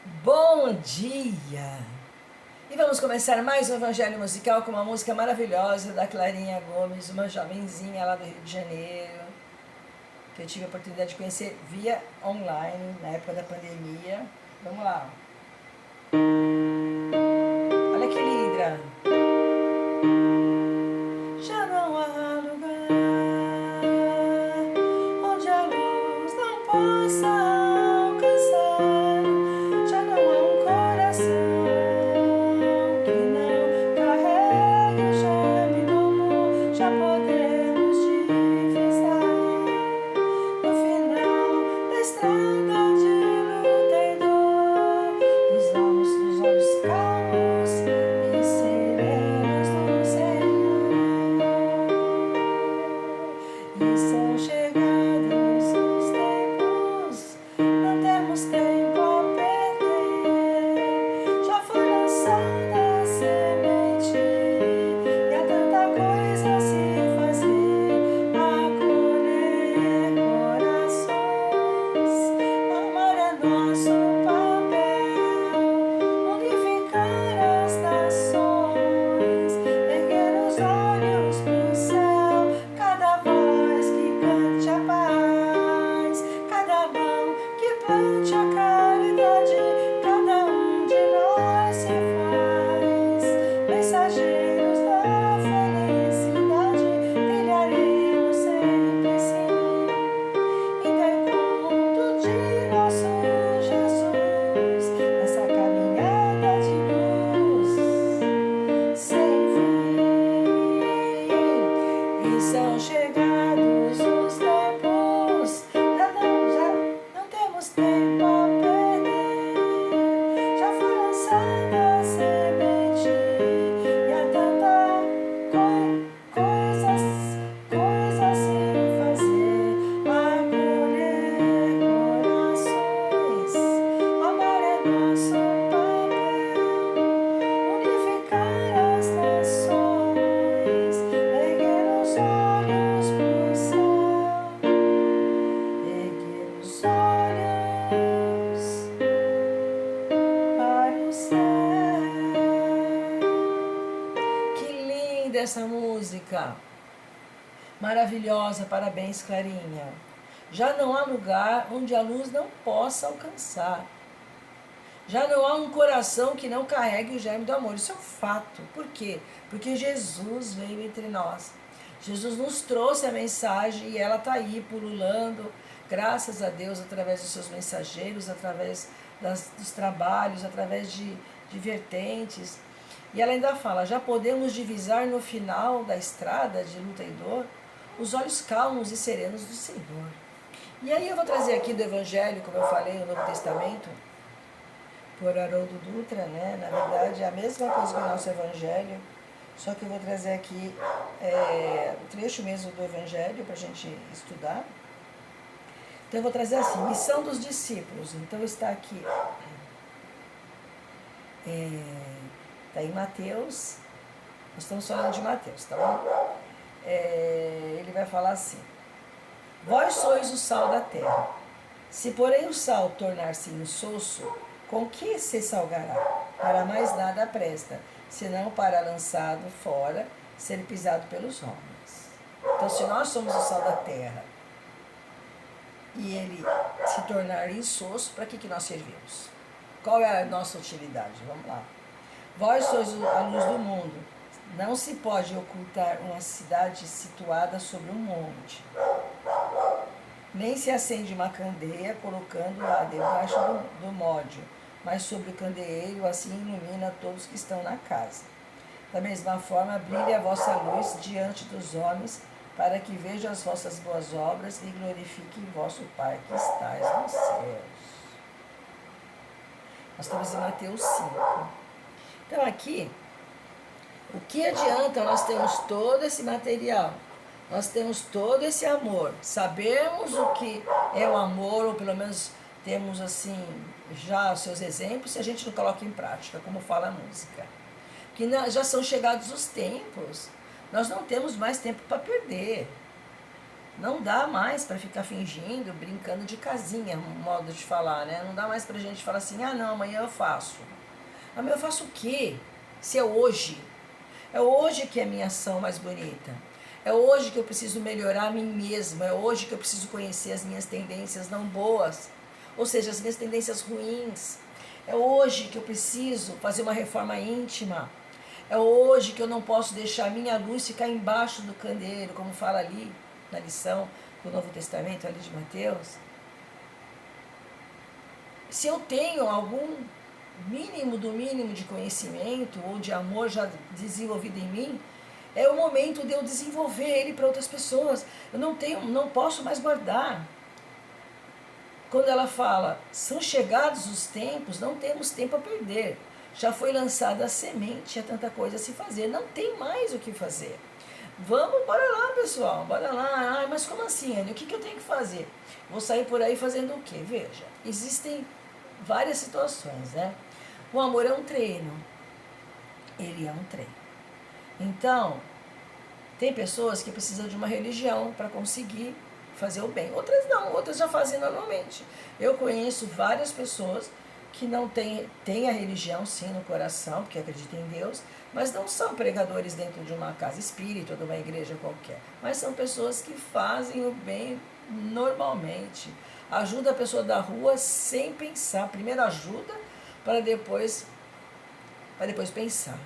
Bom dia! E vamos começar mais um Evangelho Musical com uma música maravilhosa da Clarinha Gomes, uma jovenzinha lá do Rio de Janeiro, que eu tive a oportunidade de conhecer via online, na época da pandemia. Vamos lá! Olha que linda! Já não há lugar onde a luz não possa alcançar. Já não há um coração que não carregue o germe do amor. Já podemos divisar no final da estrada de luta e dor, dos olhos calmos e serenos do Senhor. E são chegados os tempos, não temos tempo a perder. Já foi lançada a semente e há tanta coisa a se fazer. Acolher corações, amar é nosso papel. Unificar as nações, erguer os olhos pro céu. Cada voz que cante a paz, cada mão que plante a caridade, cada de nós se faz mensageiros da felicidade. Trilharemos sempre sim, indo ao encontro de nosso Jesus, nessa caminhada de luz sem fim. E são chegados os tempos, já não temos tempo a perder. Já foi lançada a semente e há tanta coisa a se fazer. Acolher corações, amar é nosso papel. Unificar as nações, erguer os olhos pro céu, erguer os olhos para o céu. Que linda essa música! Maravilhosa, parabéns, Clarinha. Já não há lugar onde a luz não possa alcançar. Já não há um coração que não carregue o germe do amor. Isso é um fato. Por quê? Porque Jesus veio entre nós. Jesus nos trouxe a mensagem e ela está aí pululando, graças a Deus, através dos seus mensageiros, através dos trabalhos, através de vertentes. E ela ainda fala, já podemos divisar no final da estrada de luta e dor os olhos calmos e serenos do Senhor. E aí eu vou trazer aqui do Evangelho, como eu falei, o Novo Testamento, por Haroldo Dutra, né? Na verdade é a mesma coisa que o nosso Evangelho, só que eu vou trazer aqui o trecho mesmo do Evangelho para a gente estudar. Então eu vou trazer assim, missão dos discípulos. Então está aqui, está em Mateus, nós estamos falando de Mateus, tá bom? Ele vai falar assim, vós sois o sal da terra. Se porém o sal tornar-se insosso, com que se salgará? Para mais nada presta, senão para lançado fora, ser pisado pelos homens. Então, se nós somos o sal da terra e ele se tornar insosso, para que nós servimos? Qual é a nossa utilidade? Vamos lá. Vós sois a luz do mundo. Não se pode ocultar uma cidade situada sobre um monte. Nem se acende uma candeia colocando-a debaixo do módio, mas sobre o candeeiro, assim ilumina todos que estão na casa. Da mesma forma, brilhe a vossa luz diante dos homens, para que vejam as vossas boas obras e glorifiquem vosso Pai que estais nos céus. Nós estamos em Mateus 5. Então aqui, o que adianta nós termos todo esse material? Nós temos todo esse amor, sabemos o que é o amor, ou pelo menos temos assim já os seus exemplos, se a gente não coloca em prática, como fala a música. Que já são chegados os tempos, nós não temos mais tempo para perder. Não dá mais para ficar fingindo, brincando de casinha, modo de falar, né? Não dá mais pra gente falar assim, ah não, amanhã eu faço. Amanhã eu faço o quê? Se é hoje. É hoje que é a minha ação mais bonita. É hoje que eu preciso melhorar a mim mesma. É hoje que eu preciso conhecer as minhas tendências não boas. Ou seja, as minhas tendências ruins. É hoje que eu preciso fazer uma reforma íntima. É hoje que eu não posso deixar a minha luz ficar embaixo do candeeiro, como fala ali na lição do Novo Testamento, ali de Mateus. Se eu tenho algum mínimo do mínimo de conhecimento ou de amor já desenvolvido em mim, é o momento de eu desenvolver ele para outras pessoas. Eu não posso mais guardar. Quando ela fala, são chegados os tempos, não temos tempo a perder. Já foi lançada a semente, há tanta coisa a se fazer, não tem mais o que fazer. Vamos, bora lá, pessoal, bora lá. Ah, mas como assim, Anny? O que eu tenho que fazer? Vou sair por aí fazendo o quê? Veja, existem várias situações, né? O amor é um treino. Ele é um treino. Então, tem pessoas que precisam de uma religião para conseguir fazer o bem. Outras não, outras já fazem normalmente. Eu conheço várias pessoas que não têm a religião sim no coração, porque acreditam em Deus, mas não são pregadores dentro de uma casa espírita ou de uma igreja qualquer. Mas são pessoas que fazem o bem normalmente. Ajuda a pessoa da rua sem pensar. Primeiro ajuda para depois pensar.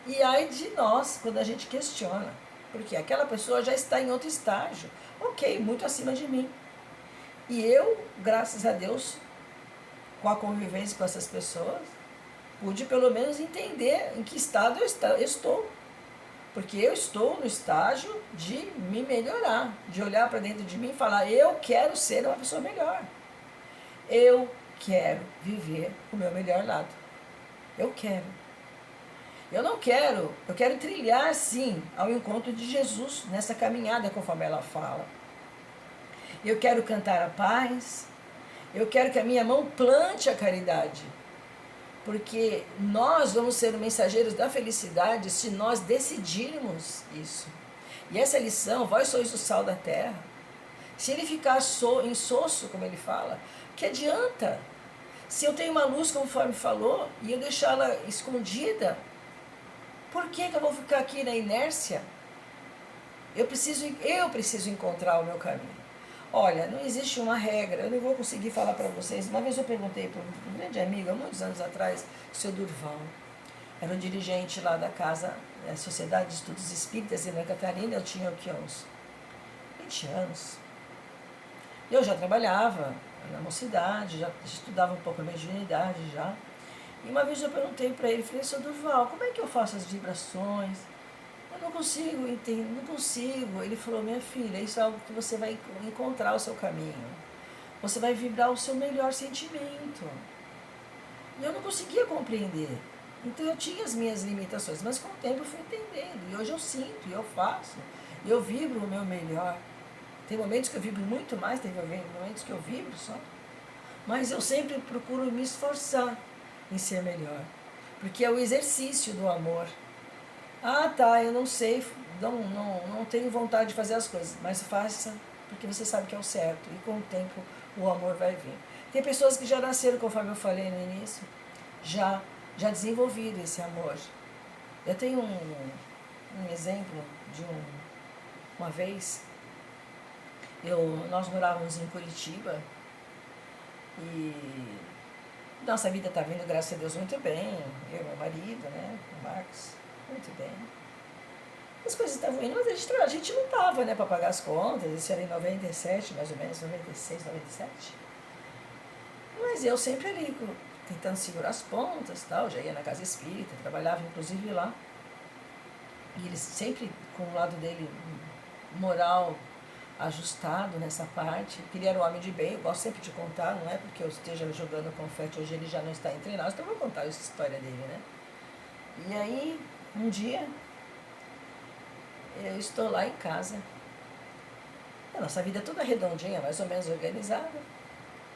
E ai de nós quando a gente questiona, porque aquela pessoa já está em outro estágio, ok, muito acima de mim. E eu, graças a Deus, com a convivência com essas pessoas, pude pelo menos entender em que estado eu estou. Porque eu estou no estágio de me melhorar, de olhar para dentro de mim e falar, eu quero ser uma pessoa melhor. Eu quero viver o meu melhor lado. Eu quero. Eu não quero, eu quero trilhar sim ao encontro de Jesus nessa caminhada conforme ela fala. Eu quero cantar a paz, eu quero que a minha mão plante a caridade, porque nós vamos ser mensageiros da felicidade se nós decidirmos isso. E essa lição, vós sois o sal da terra, se ele ficar insosso, como ele fala, que adianta? Se eu tenho uma luz, conforme falou, e eu deixá-la escondida, por que eu vou ficar aqui na inércia? Eu preciso encontrar o meu caminho. Olha, não existe uma regra, eu não vou conseguir falar para vocês. Uma vez eu perguntei para um grande amigo, há muitos anos atrás, o seu Durval. Era um dirigente lá da casa, Sociedade de Estudos Espíritas em Santa Catarina. Eu tinha o que, uns 20 anos. Eu já trabalhava na mocidade, já estudava um pouco a mediunidade já. E uma vez eu perguntei para ele, falei, seu Durval, como é que eu faço as vibrações? Eu não consigo entender, não consigo. Ele falou, minha filha, isso é algo que você vai encontrar o seu caminho. Você vai vibrar o seu melhor sentimento. E eu não conseguia compreender. Então eu tinha as minhas limitações, mas com o tempo eu fui entendendo. E hoje eu sinto, e eu faço. E eu vibro o meu melhor. Tem momentos que eu vibro muito mais, tem momentos que eu vibro só. Mas eu sempre procuro me esforçar em ser melhor. Porque é o exercício do amor. Ah, tá, eu não sei, não tenho vontade de fazer as coisas, mas faça, porque você sabe que é o certo. E com o tempo o amor vai vir. Tem pessoas que já nasceram, conforme eu falei no início, já desenvolvido esse amor. Eu tenho um exemplo de uma vez, nós morávamos em Curitiba e nossa vida está vindo, graças a Deus, muito bem. Eu e meu marido, né, o Marcos, muito bem. As coisas estavam indo, mas a gente não estava, né, para pagar as contas. Isso era em 97, mais ou menos, 96, 97. Mas eu sempre ali, tentando segurar as pontas e tal. Já ia na casa espírita, trabalhava inclusive lá. E ele sempre com o lado dele moral ajustado nessa parte, que ele era um homem de bem. Eu gosto sempre de contar, não é porque eu esteja jogando confete, hoje ele já não está entre nós, então eu vou contar essa história dele, né? E aí, um dia, eu estou lá em casa, a nossa vida é toda redondinha, mais ou menos organizada.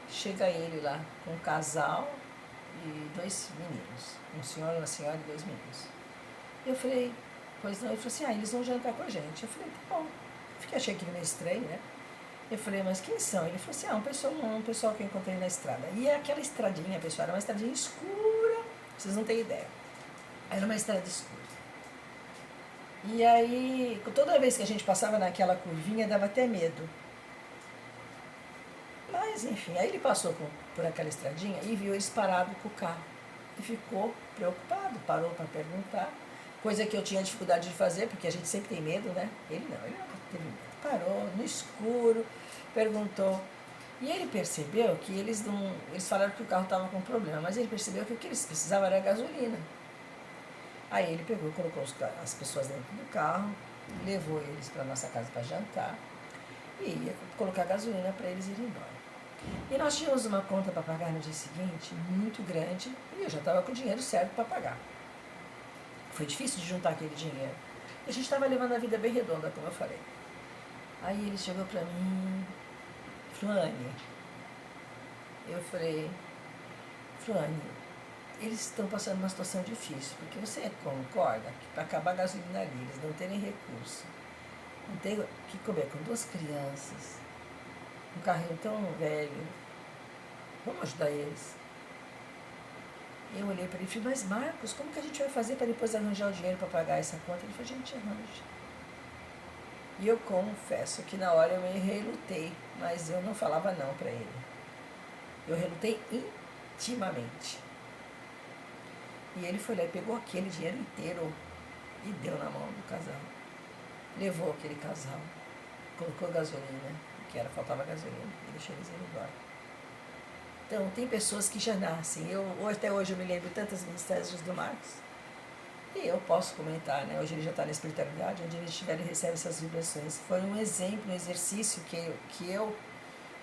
Chega ele lá com um casal e 2 meninos, um senhor, uma senhora e 2 meninos. Eu falei, pois não, ele falou assim, eles vão jantar com a gente. Eu falei, tá bom. Achei aquilo meio estranho, né? Eu falei, mas quem são? Ele falou assim, um pessoal que eu encontrei na estrada. E aquela estradinha, pessoal, era uma estradinha escura, vocês não têm ideia. Era uma estrada escura. E aí, toda vez que a gente passava naquela curvinha, dava até medo. Mas, enfim, aí ele passou por aquela estradinha e viu eles parados com o carro. E ficou preocupado, parou para perguntar. Coisa que eu tinha dificuldade de fazer, porque a gente sempre tem medo, né? Ele não teve medo. Parou no escuro, perguntou. E ele percebeu que eles falaram que o carro estava com problema, mas ele percebeu que o que eles precisavam era gasolina. Aí ele pegou, colocou as pessoas dentro do carro, levou eles para nossa casa para jantar e ia colocar gasolina para eles irem embora. E nós tínhamos uma conta para pagar no dia seguinte, muito grande, e eu já estava com o dinheiro certo para pagar. Foi difícil de juntar aquele dinheiro. E a gente estava levando a vida bem redonda, como eu falei. Aí ele chegou para mim, Fluane, eu falei, Fluane, eles estão passando uma situação difícil, porque você concorda que para acabar a gasolina ali, eles não terem recurso, não tem que comer com 2 crianças, um carrinho tão velho, vamos ajudar eles. Eu olhei para ele e falei, mas Marcos, como que a gente vai fazer para depois arranjar o dinheiro para pagar essa conta? Ele falou, a gente arranja. E eu confesso que na hora eu me relutei, mas eu não falava não para ele. Eu relutei intimamente. E ele foi lá e pegou aquele dinheiro inteiro e deu na mão do casal. Levou aquele casal, colocou gasolina, porque faltava gasolina, e deixou eles irem embora. Então, tem pessoas que já nascem. Até hoje eu me lembro tantas mensagens do Marcos. E eu posso comentar, né? Hoje ele já está na espiritualidade, onde ele estiver, ele recebe essas vibrações. Foi um exemplo, um exercício que eu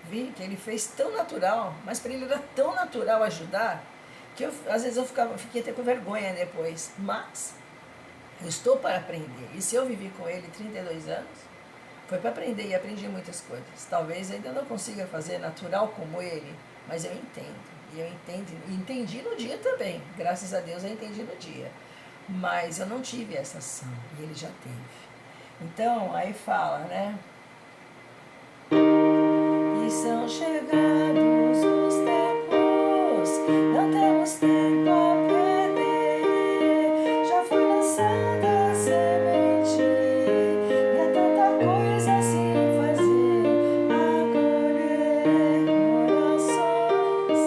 vi, que ele fez tão natural, mas para ele era tão natural ajudar, que às vezes eu fiquei até com vergonha depois. Mas eu estou para aprender. E se eu vivi com ele 32 anos, foi para aprender e aprendi muitas coisas. Talvez ainda não consiga fazer natural como ele, mas eu entendo. E eu entendi no dia também. Graças a Deus eu entendi no dia. Mas eu não tive essa ação, e ele já teve. Então, aí fala, né? E são chegados os tempos, não temos tempo a perder. Já foi lançada a semente, e há tanta coisa a se fazer. Acolher corações,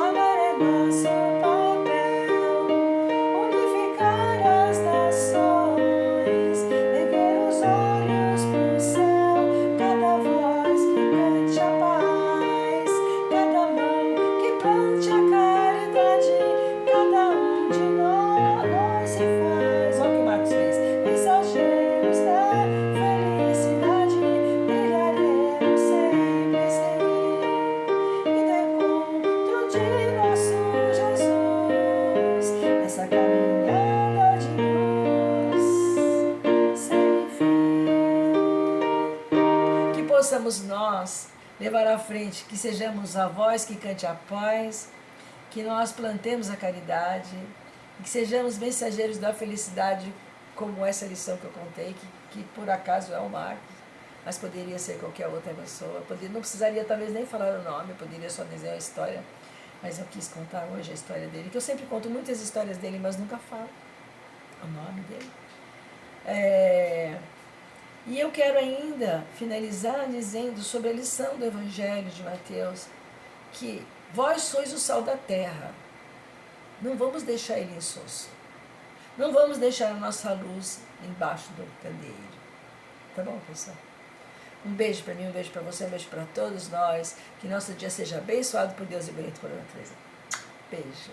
agora é nosso papel. Unificar as nações, erguer os olhos pro céu, cada voz que cante a paz, cada mão que plante a caridade, cada de nós se faz. Olha o que o Marcos fez. Mensageiros da felicidade, brilharemos sempre sem ir, e do encontro de nosso Jesus, essa caminhada de luz sem fim. Que possamos nós levar à frente, que sejamos a voz que cante a paz, que nós plantemos a caridade, e que sejamos mensageiros da felicidade, como essa lição que eu contei, que por acaso é o Marcos, mas poderia ser qualquer outra pessoa, não precisaria talvez nem falar o nome, poderia só dizer a história, mas eu quis contar hoje a história dele, que eu sempre conto muitas histórias dele, mas nunca falo o nome dele. E eu quero ainda finalizar dizendo sobre a lição do Evangelho de Mateus, que vós sois o sal da terra. Não vamos deixar ele insosso. Não vamos deixar a nossa luz embaixo do candeeiro. Tá bom, pessoal? Um beijo para mim, um beijo para você, um beijo para todos nós. Que nosso dia seja abençoado por Deus e bonito por natureza. Beijo.